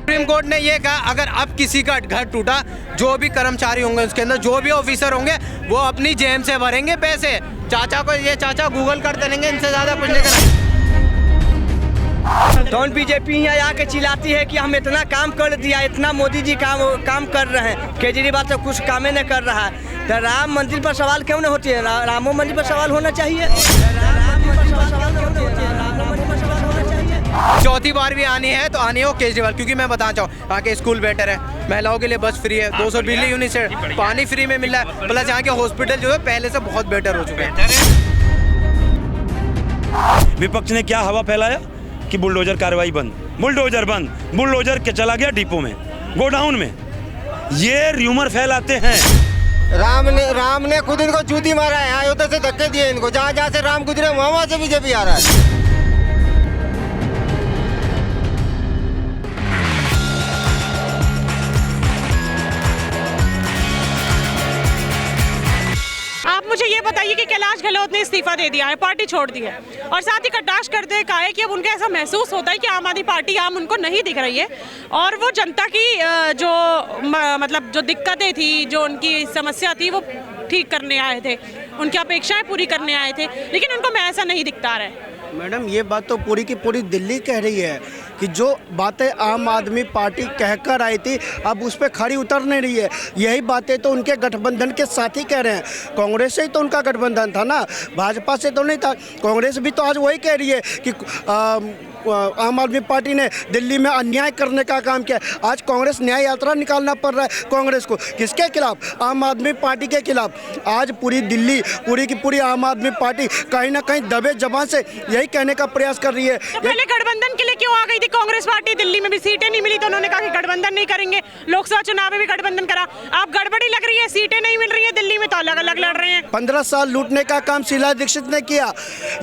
Supreme court ने ये कहा अगर अब किसी का घर टूटा, जो भी कर्मचारी होंगे उसके अंदर, जो भी ऑफिसर होंगे, वो अपनी जेब से भरेंगे पैसे। चाचा को ये चाचा गूगल कर देंगे, इनसे ज्यादा कुछ नहीं करना। कौन बीजेपी यहाँ आके चिल्लाती है कि हम इतना काम कर दिया, इतना मोदी जी काम कर रहे हैं, केजरीवाल तो कुछ काम ही नहीं कर रहा है। तो राम मंदिर पर सवाल क्यों नहीं होती है? रामो मंदिर पर सवाल होना चाहिए। चौथी बार भी आनी है तो आनी हो केजरीवाल, क्योंकि मैं बताना चाहूँ यहाँ के स्कूल बेटर है, महिलाओं के लिए बस फ्री है, 200 बिजली यूनिट से पानी फ्री में मिल रहा है, प्लस यहाँ के हॉस्पिटल जो है पहले से बहुत बेटर हो चुके हैं। विपक्ष ने क्या हवा फैलाया कि बुलडोजर कार्रवाई बंद, बुलडोजर बंद, बुलडोजर के चला गया डिपो में, गोडाउन में। ये र्यूमर फैलाते हैं। राम ने खुद इनको जूती मारा है, अयोध्या से धक्के दिए इनको, जहाँ जहाँ से राम गुजरे वहाँ से बीजेपी आ रहा है। आप मुझे ये बताइए कि कैलाश गहलोत ने इस्तीफा दे दिया है, पार्टी छोड़ दी है, और साथ ही कटाक्ष करते कहा है कि अब उनको ऐसा महसूस होता है कि आम आदमी पार्टी आम उनको नहीं दिख रही है, और वो जनता की जो मतलब जो दिक्कतें थी, जो उनकी समस्या थी, वो ठीक करने आए थे, उनकी अपेक्षाएं पूरी करने आए थे, लेकिन उनको मैं ऐसा नहीं दिखता रहा है। मैडम, ये बात तो पूरी की पूरी दिल्ली कह रही है कि जो बातें आम आदमी पार्टी कहकर आई थी अब उस पर खड़ी उतर नहीं रही है। यही बातें तो उनके गठबंधन के साथ ही कह रहे हैं। कांग्रेस से ही तो उनका गठबंधन था ना, भाजपा से तो नहीं था। कांग्रेस भी तो आज वही कह रही है कि आम आदमी पार्टी ने दिल्ली में अन्याय करने का काम किया। आज कांग्रेस न्याय यात्रा निकालना पड़ रहा है कांग्रेस को। किसके खिलाफ? आम आदमी पार्टी के खिलाफ। आज पूरी दिल्ली, पूरी की पूरी आम आदमी पार्टी कहीं ना कहीं दबे जबान से यही कहने का प्रयास कर रही है। तो पहले गठबंधन के लिए क्यों आ गई थी कांग्रेस पार्टी? दिल्ली में भी सीटें नहीं मिली तो उन्होंने कहा कि गठबंधन नहीं करेंगे। लोकसभा चुनाव में भी गठबंधन करा। आप गड़बड़ी लग रही है, सीटें नहीं मिल रही है दिल्ली में तो अलग अलग लड़ रहे हैं। 15 साल लूटने का काम शीला दीक्षित ने किया,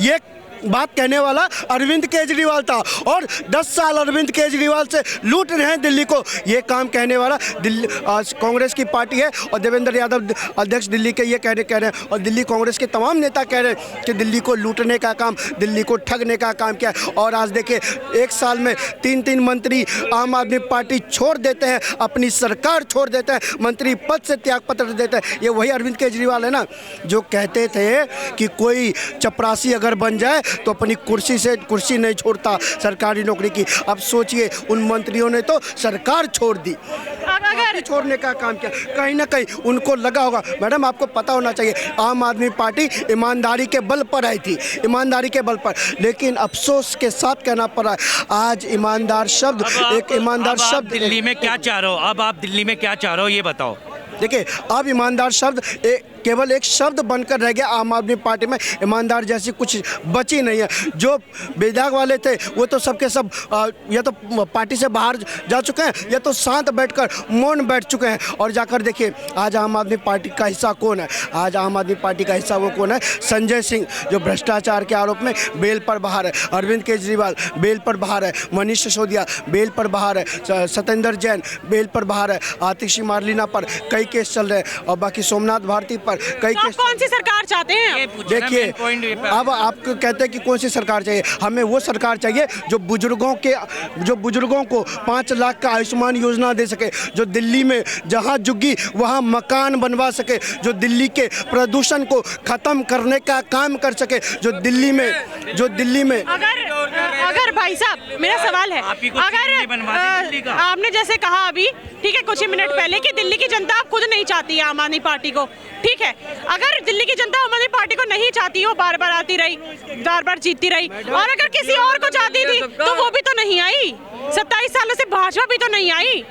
ये बात कहने वाला अरविंद केजरीवाल था, और 10 साल अरविंद केजरीवाल से लूट रहे हैं दिल्ली को। ये काम कहने वाला दिल्ली कांग्रेस की पार्टी है, और देवेंद्र यादव अध्यक्ष दिल्ली के ये कह रहे हैं, और दिल्ली कांग्रेस के तमाम नेता कह रहे हैं कि दिल्ली को लूटने का काम, दिल्ली को ठगने का काम किया। और आज देखिए, एक साल में 3-3 मंत्री आम आदमी पार्टी छोड़ देते हैं, अपनी सरकार छोड़ देते हैं, मंत्री पद से त्यागपत्र देते हैं। ये वही अरविंद केजरीवाल है ना जो कहते थे कि कोई चपरासी अगर बन जाए तो अपनी कुर्सी नहीं छोड़ता सरकारी नौकरी की। अब सोचिए, उन मंत्रियों ने तो सरकार छोड़ दी, अगर छोड़ने का काम किया। कहीं ना कहीं उनको लगा होगा। मैडम, आपको पता होना चाहिए, आम आदमी पार्टी ईमानदारी के बल पर आई थी, ईमानदारी के बल पर, लेकिन अफसोस के साथ कहना पड़ा है आज ईमानदार शब्द, एक ईमानदार शब्द दिल्ली में क्या चाह रहे हो? अब आप दिल्ली में क्या चाह रहे हो ये बताओ। देखिए, अब ईमानदार शब्द केवल एक शब्द बनकर रह गया। आम आदमी पार्टी में ईमानदार जैसी कुछ बची नहीं है। जो विधायक वाले थे वो तो सबके सब या तो पार्टी से बाहर जा चुके हैं, या तो शांत बैठकर मौन बैठ चुके हैं। और जाकर देखिए, आज आम आदमी पार्टी का हिस्सा कौन है? आज आम आदमी पार्टी का हिस्सा वो कौन है? संजय सिंह, जो भ्रष्टाचार के आरोप में बेल पर बाहर है। अरविंद केजरीवाल बेल पर बाहर है। मनीष सिसोदिया बेल पर बाहर है। सत्येंद्र जैन बेल पर बाहर है। आतिशी मारलीना पर कई केस चल रहे हैं, और बाकी सोमनाथ भारती पर कई तो केस। कौन सी सरकार चाहते हैं? देखिए, अब आप कहते हैं कि कौन सी सरकार चाहिए। हमें वो सरकार चाहिए जो बुजुर्गों को 5 लाख का आयुष्मान योजना दे सके, जो दिल्ली में जहां झुग्गी वहां मकान बनवा सके, जो दिल्ली के प्रदूषण को खत्म करने का काम कर सके, जो दिल्ली में अगर भाई साहब, मेरा सवाल है, अगर आपने जैसे कहा अभी, ठीक है, कुछ ही मिनट पहले कि दिल्ली की जनता खुद नहीं चाहती है आम आदमी पार्टी को, ठीक है, अगर दिल्ली की जनता आम आदमी पार्टी को नहीं चाहती हो, बार बार आती रही, बार बार जीतती रही, और अगर किसी और को चाहती थी तो वो भी तो नहीं आई। 27 सालों से भाजपा भी तो नहीं आई।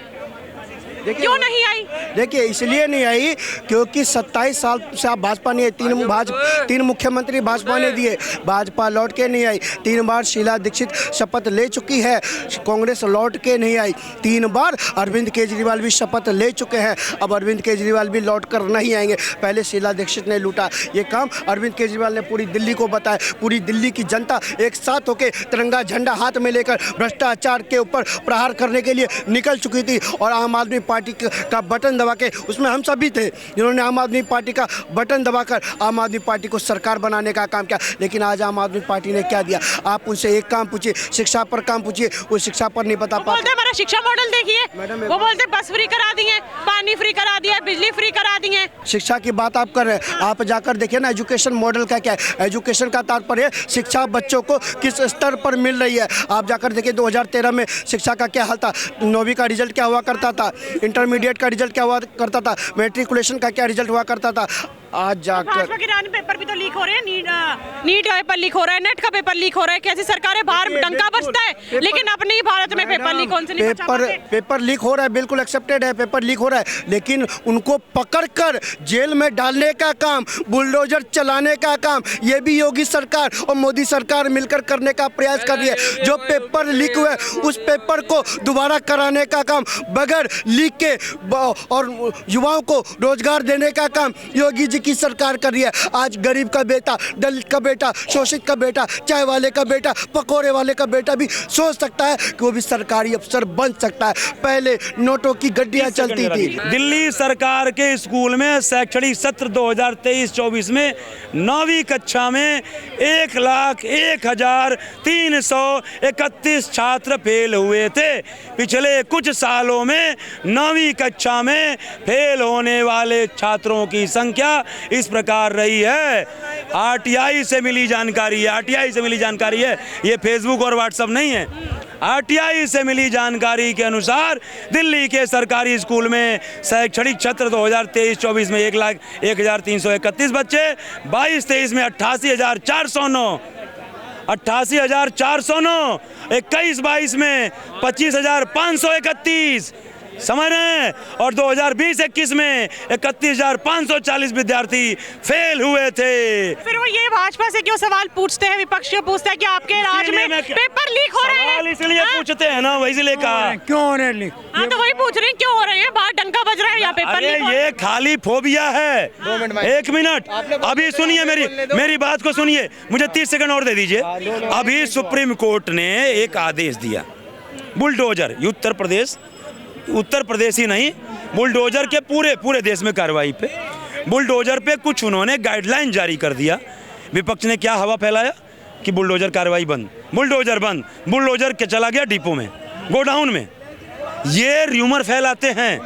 क्यों नहीं आई? देखिए, इसलिए नहीं आई क्योंकि 27 साल से आप भाजपा नहीं आई। 3 मुख्यमंत्री भाजपा ने दिए, भाजपा लौट के नहीं आई। 3 बार शीला दीक्षित शपथ ले चुकी है, कांग्रेस लौट के नहीं आई। 3 बार अरविंद केजरीवाल भी शपथ ले चुके हैं, अब अरविंद केजरीवाल भी लौट कर नहीं आएंगे। पहले शीला दीक्षित ने लूटा ये काम, अरविंद केजरीवाल ने पूरी दिल्ली को बताया। पूरी दिल्ली की जनता एक साथ होकर तिरंगा झंडा हाथ में लेकर भ्रष्टाचार के ऊपर प्रहार करने के लिए निकल चुकी थी, और आम आदमी पार्टी का बटन दबा के, उसमें हम सभी थे जिन्होंने आम आदमी पार्टी का बटन दबाकर आम आदमी पार्टी को सरकार बनाने का काम किया। लेकिन आज आम आदमी पार्टी ने क्या दिया? आप उनसे एक काम पूछिए, शिक्षा पर काम पूछिए, वो शिक्षा पर नहीं बता पाते। हमारा शिक्षा मॉडल देखिए, वो बोलते बस फ्री करा दिए, पानी फ्री करा दिया, बिजली फ्री करा दिए। शिक्षा की बात आप कर रहे हैं, आप जाकर देखिए ना एजुकेशन मॉडल का क्या है। एजुकेशन का तात्पर्य शिक्षा बच्चों को किस स्तर पर मिल रही है। आप जाकर देखिए 2013 में शिक्षा का क्या हाल था, 9वीं का रिजल्ट क्या हुआ करता था, इंटरमीडिएट का रिजल्ट क्या हुआ करता था, मैट्रिकुलेशन का क्या रिजल्ट हुआ करता था। आज जाकर भाजपा के रानी पेपर भी तो लीक हो रहे हैं, नीट का पेपर लीक हो रहा है, नेट का पेपर लीक हो रहा है। कैसी सरकारें बाहर डंका बजता है, लेकिन अपने ही भारत में पेपर लीक कौन से नहीं बचा पाते? पेपर लीक हो रहा है, बिल्कुल एक्सेप्टेड है, पेपर लीक हो रहा है, लेकिन उनको पकड़कर जेल में डालने का काम, बुलडोजर चलाने का काम, ये भी योगी सरकार और मोदी सरकार मिलकर करने का प्रयास कर रही है। जो पेपर लीक हुए उस पेपर को दोबारा कराने का काम, बगैर लीक के और युवाओं को रोजगार देने का काम योगी जी की सरकार कर रही है। आज गरीब का बेटा, दलित का बेटा, शोषित का बेटा, चाय वाले का बेटा, पकौड़े वाले का बेटा भी सोच सकता है कि वो भी सरकारी अफसर बन सकता है। पहले नोटों की गड्डियां चलती थी। दिल्ली सरकार के स्कूल में शैक्षणिक सत्र 2023-24 में 9वीं कक्षा में 1,01,331 छात्र फेल हुए थे। पिछले कुछ सालों में 9वीं कक्षा में फेल होने वाले छात्रों की संख्या इस प्रकार रही है। आरटीआई से मिली जानकारी है, आरटीआई से मिली जानकारी है, ये फेसबुक और व्हाट्सएप नहीं है। आरटीआई से मिली जानकारी के अनुसार दिल्ली के सरकारी स्कूल में शैक्षणिक सत्र 2023-24 में 1,01,331 बच्चे, 22-23 में 88,409, 88,409, 21-22 में 25,531, समझ रहे हैं, और 2020-21 में 31,540 विद्यार्थी फेल हुए थे। फिर वो ये भाजपा से क्यों सवाल पूछते हैं, विपक्ष क्यों पूछता है कि आपके राज्य में पेपर लीक हो रहे हैं? इसलिए पूछते हैं ना, वही इसलिए कहा क्यों हो रहे लीक। हाँ तो वही पूछ रहे हैं क्यों हो रहे हैं, बाहर डंका बज रहा है या पेपर अरे लीक हो रहा ये है? खाली फोबिया है। एक मिनट, अभी सुनिए मेरी बात को सुनिए, मुझे 30 सेकंड और दे दीजिए। अभी सुप्रीम कोर्ट ने एक आदेश दिया, बुलडोजर, उत्तर प्रदेश ही नहीं, बुलडोजर के पूरे देश में कार्रवाई पे, बुलडोजर पे कुछ उन्होंने गाइडलाइन जारी कर दिया। विपक्ष ने क्या हवा फैलाया कि बुलडोजर कार्रवाई बंद, बुलडोजर बंद, बुलडोजर के चला गया डिपो में, गोडाउन में। ये र्यूमर फैलाते हैं।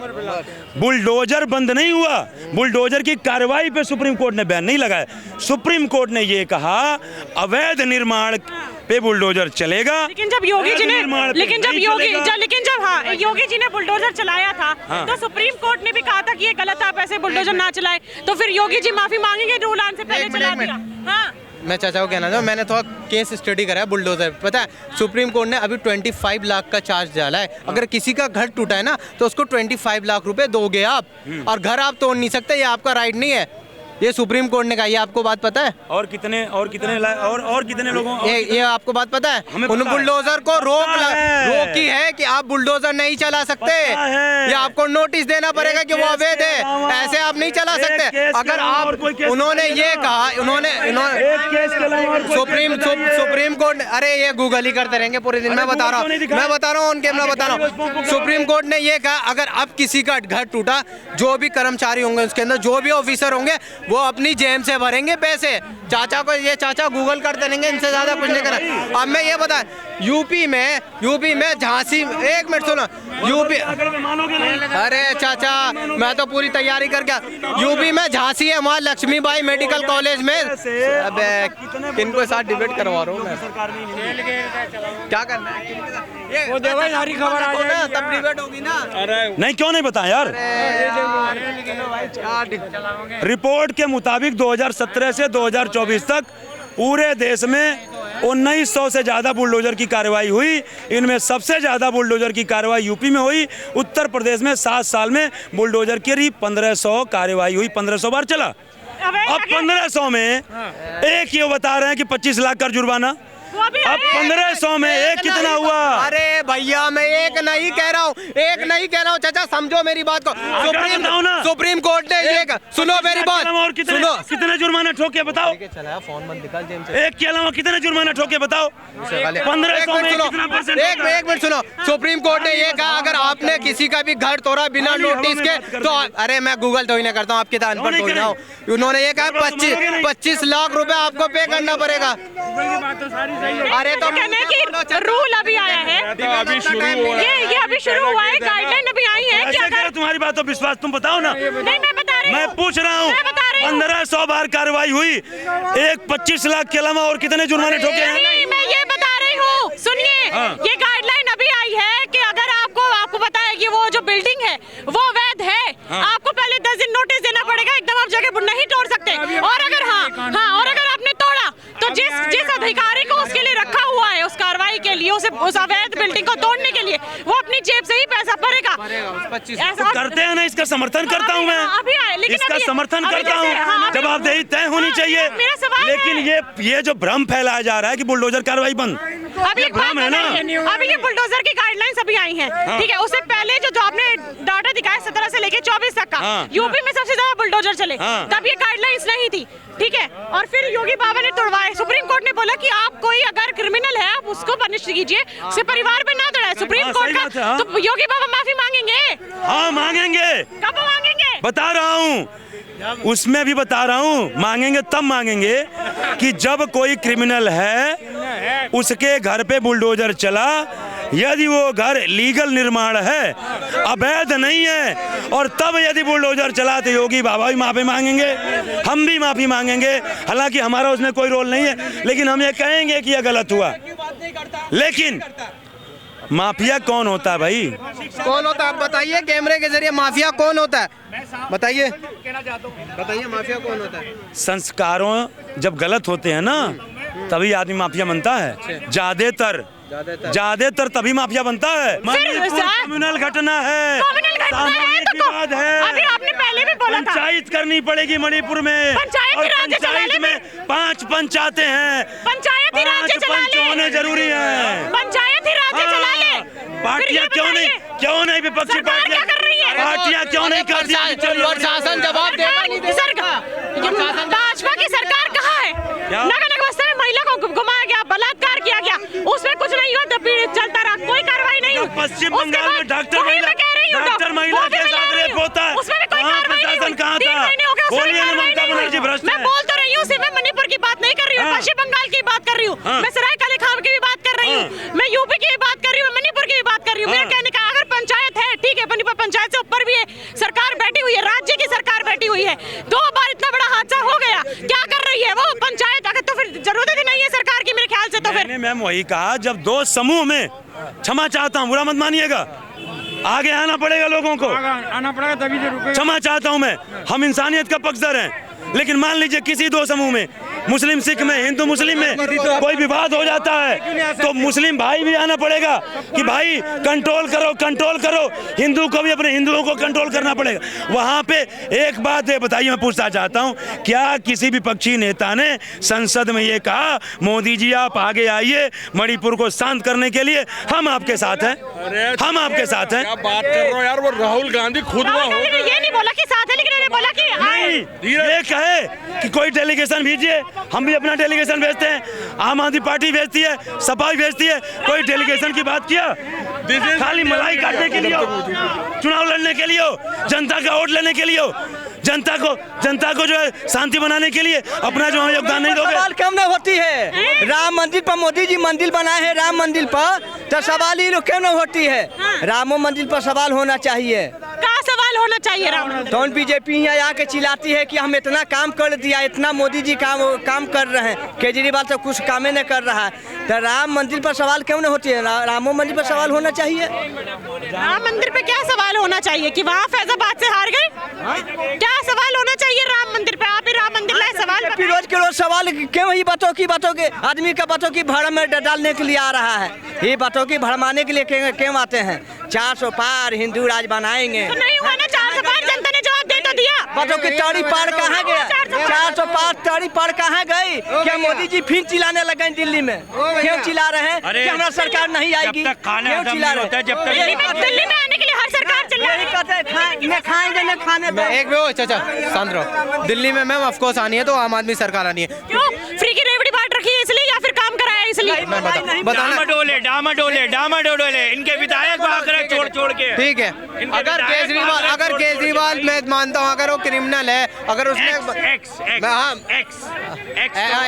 बुलडोजर बंद नहीं हुआ, बुलडोजर की कार्रवाई पे सुप्रीम कोर्ट ने बैन नहीं लगाया। सुप्रीम कोर्ट ने ये कहा अवैध निर्माण पे बुलडोजर चलेगा। लेकिन जब योगी जी ने योगी जी ने बुलडोजर चलाया था, तो सुप्रीम कोर्ट ने भी कहा था कि ये गलत, आप ऐसे बुलडोजर ना चलाए। तो फिर योगी जी माफी मांगेंगे, रूल आने से पहले चला दिया। हाँ, मैं चाचा को कहना चाहूँ, मैंने थोड़ा केस स्टडी करा है बुलडोजर। पता है सुप्रीम कोर्ट ने अभी 25 लाख का चार्ज डाला है। अगर किसी का घर टूटा है ना तो उसको 25 लाख रुपए दोगे आप, और घर आप तोड़ नहीं सकते, ये आपका राइट नहीं है। ये सुप्रीम कोर्ट ने कहा, ये आपको बात पता है? और कितने लोगों ये आपको बात पता है? उन बुलडोजर को रोकी है कि आप बुलडोजर नहीं चला सकते, ये आपको नोटिस देना पड़ेगा कि वो अवैध है, ऐसे आप नहीं चला सकते। अगर आप उन्होंने ये कहा, सुप्रीम कोर्ट, अरे ये गूगल ही करते रहेंगे पूरे दिन। मैं बता रहा हूँ ऑन कैमरा बता रहा हूँ। सुप्रीम कोर्ट ने ये कहा अगर अब किसी का घर टूटा, जो भी कर्मचारी होंगे उसके अंदर, जो भी ऑफिसर होंगे, वो अपनी जेब से भरेंगे पैसे। चाचा को ये चाचा गूगल करते रहेंगे, इनसे ज्यादा कुछ नहीं करना। अब मैं ये बता, यूपी में झांसी, एक मिनट सुनो, यूपी, अरे चाचा मैं तो पूरी तैयारी करके, यूपी में झांसी है, वहाँ लक्ष्मीबाई मेडिकल कॉलेज में, अबे इनको साथ डिबेट करवा रहा हूँ मैं, क्या करना है वो सारी खबर आ जाएगी तब डिबेट होगी ना। नहीं, क्यों नहीं बताया यार। रिपोर्ट के मुताबिक 2017 से 2024 तक पूरे देश में 1900 से ज़्यादा बुलडोजर की कार्रवाई हुई। इनमें सबसे ज़्यादा बुलडोजर की कार्रवाई यूपी में हुई। उत्तर प्रदेश में 7 साल में बुलडोजर की 1500 कार्रवाई हुई, 1500 बार चला। अब 1500 में एक ये बता रहे हैं कि 25 लाख का जुर्माना, अब 1500 में एक कितना हुआ? अरे भैया मैं एक नहीं कह रहा हूँ चाचा, समझो मेरी बात को। सुप्रीम कोर्ट ने ये सुनो मेरी बात, और कितने जुर्माना ठोक के बताओ, फोन मत निकाल जेब से। एक के अलावा कितने जुर्माना ठोक के बताओ, 1500 में कितना परसेंट? एक मिनट सुनो, सुप्रीम कोर्ट ने ये कहा अगर आपने किसी का भी घर तोड़ा बिना नोटिस के तो, अरे मैं गूगल तो ही नहीं करता हूँ, आपके दान पर तो ना, उन्होंने ये कहा 25 लाख रुपए आपको पे करना पड़ेगा। अरे तो कहने की रूल अभी आया है, ये अभी शुरू हुआ है, गाइडलाइन अभी आई है कि अगर तुम्हारी बात तो विश्वास, तुम बताओ ना। नहीं, मैं बता रही हूँ, मैं पूछ रहा हूँ, 1500 बार कार्रवाई हुई, एक 25 लाख के अलावा और कितने जुर्माने ठोके हैं? नहीं, मैं ये बता रही हूँ, सुनिए, ये गाइडलाइन अभी आई है कि अगर आपको पता है कि वो जो बिल्डिंग है वो वैध है, आपको पहले 10 दिन नोटिस देना पड़ेगा, एकदम आप जगह नहीं तोड़ सकते। और अगर और अगर आपने तोड़ा तो जिस अधिकारी को उसके लिए रखा हुआ है उस कार्रवाई के लिए, उस अवैध बिल्डिंग को तोड़ने के लिए, वो अपनी जेब से ही पैसा भरेगा। तो करते हैं ना, इसका समर्थन करता हूँ मैं, इसका समर्थन करता हूँ, जवाबदेही तय होनी चाहिए। लेकिन ये जो भ्रम फैलाया जा रहा है कि बुलडोजर कार्रवाई बंद, अभी भ्रम है ना। अभी ये बुलडोजर की गाइडलाइंस अभी आई हैं, ठीक है, उससे पहले जो आपने डाटा दिखाया 17 से लेके 24 तक का, यूपी में सबसे ज्यादा बुलडोजर चले, तब ये गाइडलाइंस नहीं थी, ठीक है। और फिर योगी बाबा ने तोड़वाए, सुप्रीम कोर्ट ने बोला कि आप कोई अगर क्रिमिनल है आप उसको पनिश कीजिए, उसके परिवार पे ना तोड़ाए। सुप्रीम कोर्ट का तो योगी बाबा माफी मांगेंगे? हाँ मांगेंगे, कब मांगेंगे? बता रहा हूँ, उसमें भी बता रहा हूँ, मांगेंगे तब मांगेंगे कि जब कोई क्रिमिनल है उसके घर पे बुलडोजर चला, यदि वो घर लीगल निर्माण है, अवैध नहीं है, और तब यदि बुलडोजर चला तो योगी बाबा भी माफी मांगेंगे, हम भी माफी मांगेंगे। हालांकि हमारा उसमें कोई रोल नहीं है, लेकिन हम ये कहेंगे कि यह गलत हुआ। लेकिन माफिया कौन होता है भाई? कौन होता है बताइए, कैमरे के जरिए माफिया कौन होता है बताइए, माफिया कौन होता है? संस्कारों जब गलत होते हैं ना तभी आदमी माफिया बनता है, ज्यादातर तभी माफिया बनता है। कम्युनल घटना है, सामूहिक विवाद है, अभी आपने पहले भी बोला था पंचायत करनी पड़ेगी मणिपुर में, और पंचायत में 5 पंचायतें हैं, पंचायत ही राज्य चला ले, होने जरूरी है, पंचायत ही राज्य चला ले। पार्टियां क्यों नहीं विपक्षी पार्टियां क्यों नहीं करती? प्रशासन जवाब देगा नहीं देगा। भाजपा की सरकार कहाँ है? नगर अवस्था में महिला को घुमाया गया, बलात्कार किया गया, उसमें कुछ नहीं हुआ, चलता रहा, कोई कार्रवाई नहीं हुई। पश्चिम बंगाल में डॉक्टर महिला के साथ रेप होता है, वहाँ प्रशासन कहाँ था? बोलिए ना, ममता बनर्जी भ्रष्ट है। मैं बोल तो रही हूँ, सिर्फ मैं मणिपुर की बात नहीं कर रही हूँ, पश्चिम बंगाल की बात कर रही हूँ, मैं सरायकाले खाम की भी बात कर रही हूँ, मैं यूपी की भी बात कर रही हूँ, मणिपुर की भी बात कर रही हूँ। मेरा कहने का अगर पंचायत है, ठीक है, मणिपुर पंचायत से ऊपर भी है, सरकार बैठी हुई है, राज्य की सरकार बैठी हुई है, 2 बार इतना बड़ा हादसा हो गया, क्या कर रही है वो पंचायत? अगर तो फिर जरूरत ही नहीं है सरकार की, मेरे ख्याल से तो फिर मैम वही कहा, जब 2 समूह में, क्षमा चाहता हूँ, बुरा मत मानिएगा, आगे आना पड़ेगा लोगों को, आना पड़ेगा तभी तो रुकेगा। क्षमा चाहता हूँ मैं, हम इंसानियत का पक्षधर हैं, लेकिन मान लीजिए किसी 2 समूह में, मुस्लिम सिख में, हिंदू मुस्लिम में कोई विवाद हो जाता है तो मुस्लिम भाई भी आना पड़ेगा कि भाई कंट्रोल करो, हिंदू को भी अपने हिंदुओं को कंट्रोल करना पड़ेगा। वहाँ पे एक बात है, बताइए, मैं पूछना चाहता हूँ, क्या किसी विपक्षी नेता ने संसद में ये कहा मोदी जी आप आगे आइए, मणिपुर को शांत करने के लिए हम आपके साथ हैं, हम आपके साथ हैं? क्या बात कर रहे हो यार, वो राहुल गांधी खुद ये नहीं बोला कि साथ है, लेकिन उन्होंने बोला कि नहीं, ये कहे कि कोई डेलीगेशन भेजिए, हम भी अपना डेलीगेशन भेजते हैं, आम आदमी पार्टी भेजती है, सपा भी भेजती है, कोई डेलीगेशन की बात किया? खाली मलाई काटने के लिए हो, चुनाव लड़ने के लिए हो, जनता का वोट लेने के लिए हो, जनता को जो है शांति बनाने के लिए अपना जो योगदान नहीं दोगे? सवाल क्यों नहीं होती है? राम मंदिर पर मोदी जी मंदिर बनाए हैं, राम मंदिर पर तो सवाल ही क्यों नहीं होती है? रामो मंदिर पर सवाल होना चाहिए। क्या सवाल होना चाहिए? राम कौन बीजेपी यहाँ आके चिल्लाती है कि हम इतना काम कर दिया, इतना मोदी जी काम कर रहे हैं, केजरीवाल तो कुछ काम ही नहीं कर रहा है, तो राम मंदिर पर सवाल क्यों नहीं होती है? रामो मंदिर पर सवाल होना चाहिए। राम मंदिर पे क्या सवाल होना चाहिए कि वहाँ फैजाबाद से हार गए? क्या सवाल होना चाहिए राम मंदिर पे? आप ही राम मंदिर लाए सवाल रोज के रोज सवाल क्यों? ही बातों के आदमी का बातों की भड़ में डालने के लिए आ रहा है, ये बातों की भड़माने के लिए क्यों आते हैं? 400 पार हिंदू राज बनाएंगे, तो नहीं हुआ ना, 400 पार जनता ने जवाब दे तो दिया। बताओ कि तड़ी पार कहाँ गया? 405 तड़ी पार कहाँ गई? क्या मोदी जी फिर चिल्लाने लगे दिल्ली में? क्यों चिल्ला रहे हैं कि हमारा सरकार नहीं आएगी? जब तक खाना क्यों हजम चिल्ला नहीं होता है, रहे जब तक दिल्ली में आने के लिए हर सरकार चिल्ला रही यही है। कहते हैं न खाएंगे न खाने दो। एक वो चाचा शांत रहो। दिल्ली में मैम ऑफकोर्स आनी है तो आम आदमी सरकार आनी है। क्यों फ्री की रेवड़ी बांट रखी है इसलिए या फिर काम कराया है इसलिए? मैं बताना डामाडोले इनके विधायक भाग रहे छोड़ के। ठीक है। अगर केजरीवाल मैं मानता हूँ अगर वो क्रिमिनल है, अगर उसने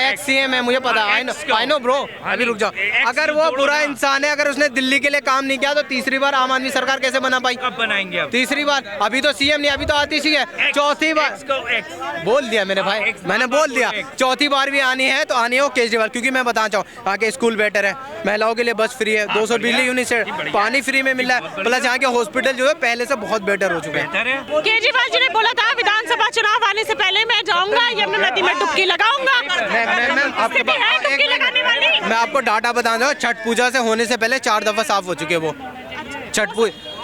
एक्स सीएम है, मुझे पता आई नो ब्रो, अभी रुक जाओ। अगर वो बुरा इंसान है, अगर उसने दिल्ली के लिए काम नहीं किया तो तीसरी बार आम आदमी सरकार कैसे बना पाई? कब बनाएंगे अब? तीसरी बार। अभी तो सीएम नहीं, अभी तो आतिश ही है। चौथी बार बोल दिया मेरे भाई, मैंने बोल दिया चौथी बार भी आनी है तो आनी है वो केजरीवाल, क्योंकि मैं बताना चाहूँ यहाँ के स्कूल बेटर है, महिलाओं के लिए बस फ्री है, 200 बिजली यूनिट से पानी फ्री में मिल रहा है, प्लस यहाँ के हॉस्पिटल जो है पहले से बहुत बेटर हो चुके हैं। केजरीवाल जी ने बोला था विधानसभा चुनाव आने से पहले मैं जाऊंगा यमुना नदी में डुबकी लगाऊंगा। डुबकी लगाने वाली मैं आपको डाटा बता दूं, छठ पूजा से होने से पहले 4 दफा साफ हो चुके हैं वो।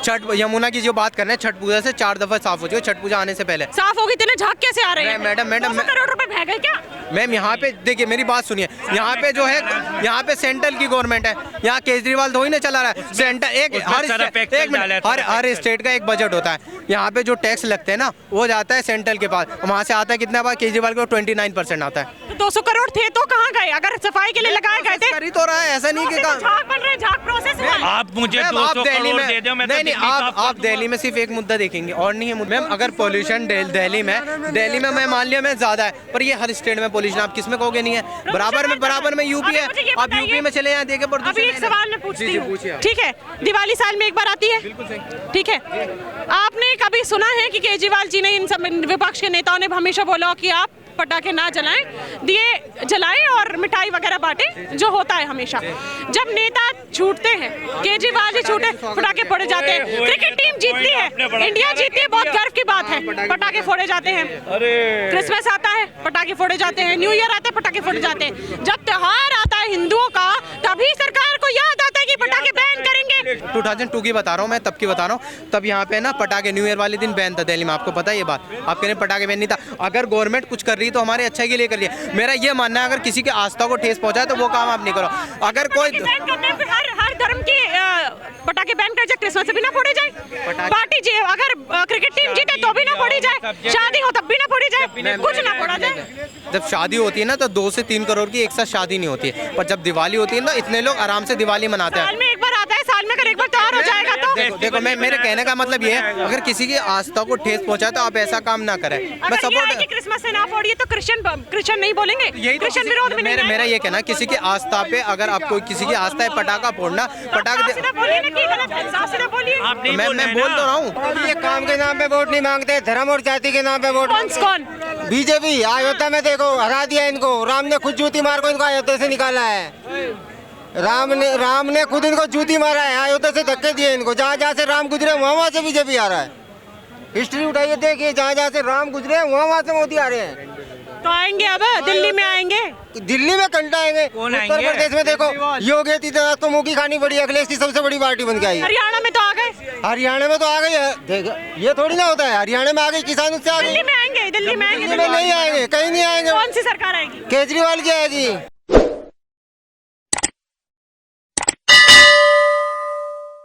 छठ यमुना की जो बात कर रहे हैं, छठ पूजा से 4 दफा साफ हो चुके, छठ पूजा आने से पहले। साफ होगी तेरे झाग कैसे आ रहे हैं? मैडम 200 करोड़ रुपए बह गए क्या? मैम यहाँ पे देखिए मेरी बात सुनिए, यहाँ पे जो है यहाँ पे सेंट्रल की गवर्नमेंट है, यहाँ केजरीवाल थोड़ी ना चला रहा है। सेंटर हर स्टेट का एक बजट होता है, यहाँ पे जो टैक्स लगते हैं ना वो जाता है सेंट्रल के पास, वहाँ से आता है कितना बार केजरीवाल को 29% आता है। तो 200 करोड़ थे तो कहाँ गए? अगर सफाई के लिए लगाए गए थे। कर ही तो रहा है, ऐसा नहीं कि झाग बन रहे, झाग प्रोसेस हुआ। आप मुझे 200 करोड़ दे दो, मैं नहीं आप दिल्ली में सिर्फ एक मुद्दा देखेंगे और नहीं है मैम। अगर पोल्यूशन दिल्ली में मैं मान लिया मैं ज्यादा है, पर ये हर स्टेट में पोल्यूशन आप किस में कहोगे नहीं है? बराबर में यूपी है, आप यूपी में चले जाए देखे प्रदूषण। अभी एक सवाल मैं पूछती हूँ, ठीक है? दिवाली साल में एक बार आती है, ठीक है? आपने कभी सुना है कि केजरीवाल जी ने इन सब विपक्ष के नेताओं ने हमेशा बोला कि आप पटाखे ना जलाएं, दिए जलाएं और मिठाई वगैरह बांटें, जो होता है हमेशा। जब नेता छूटते हैं, केजरीवाल जी छूटे, पटाखे फोड़े जाते हैं। क्रिकेट टीम जीतती है, इंडिया जीतती है, बहुत गर्व की बात है, पटाखे फोड़े जाते हैं। क्रिसमस आता है, पटाखे फोड़े जाते हैं, न्यू ईयर आता है, पटाखे फोड़े जाते हैं। जब त्योहार आता है हिंदुओं का, तभी सरकार को याद आता है कि पटाखे बैन करेंगे। 2002 की बता रहा हूँ मैं, तब की बता रहा हूँ। तब यहाँ पे ना पटाखे न्यू ईयर वाले दिन बैन था दिल्ली में, आपको पता है ये बात? आप कह रहे पटाखे बैन नहीं था। अगर गवर्नमेंट कुछ कर रही तो हमारे अच्छे के लिए कर लिया। मेरा ये मानना है अगर किसी की आस्था को ठेस पहुंचाए तो वो काम आप नहीं करो। अगर कोई हर धर्म की पटाखे बैन कर जाए, क्रिसमस भी ना फोड़े जाए, पार्टी जी अगर क्रिकेट टीम जीते तो भी ना फोड़ी जाए, शादी हो तब भी ना फोड़ी जाए, कुछ ना फोड़ा जाए। जब शादी होती है ना तो 2 से 3 करोड़ की एक साथ शादी नहीं होती है, पर जब दिवाली होती है ना इतने लोग आराम से दिवाली मनाते हैं। साल में एक बार आता है, साल में अगर एक बार त्योहार हो जाएगा तो देखो मेरे कहने का मतलब ये है, अगर किसी की आस्था को ठेस पहुंचाए तो आप ऐसा काम ना करें। मैं सपोर्ट क्रिसमस से ना फोड़िए तो क्रिश्चियन नहीं बोलेंगे, यही क्रिश्चियन विरोध भी नहीं। मेरा ये कहना किसी की आस्था पे अगर आपको किसी की आस्था है पटाखा फोड़ना, पटाखे मैं बोल तो रहा हूँ। ये काम के नाम पे वोट नहीं मांगते, धर्म और जाति के नाम पे वोट। कौन? बीजेपी अयोध्या में देखो हरा दिया इनको, राम ने खुद जूती मार को इनको अयोध्या से निकाला है। राम ने खुद इनको जूती मारा है, अयोध्या से धक्के दिए इनको। जहाँ से राम गुजरे वहाँ से बीजेपी आ रहा है। हिस्ट्री उठाइए देखिए, जहाँ से राम गुजरे वहाँ से मोदी आ रहे हैं। तो आएंगे अब दिल्ली में आएंगे, दिल्ली में कंटा आएंगे। उत्तर प्रदेश में देखो योगी आदित्यनाथ तो मुंह की खानी पड़ी, अखिलेश की सबसे बड़ी पार्टी बन के आई। हरियाणा में तो आ गए, हरियाणा में तो आ गई है। देखो ये थोड़ी ना होता है, हरियाणा में आ गई, किसान उससे आ गई। दिल्ली में आएंगे, दिल्ली में आएंगे, नहीं आएंगे, कहीं नहीं आएंगे। कौन सी सरकार आएगी? केजरीवाल की आएगी।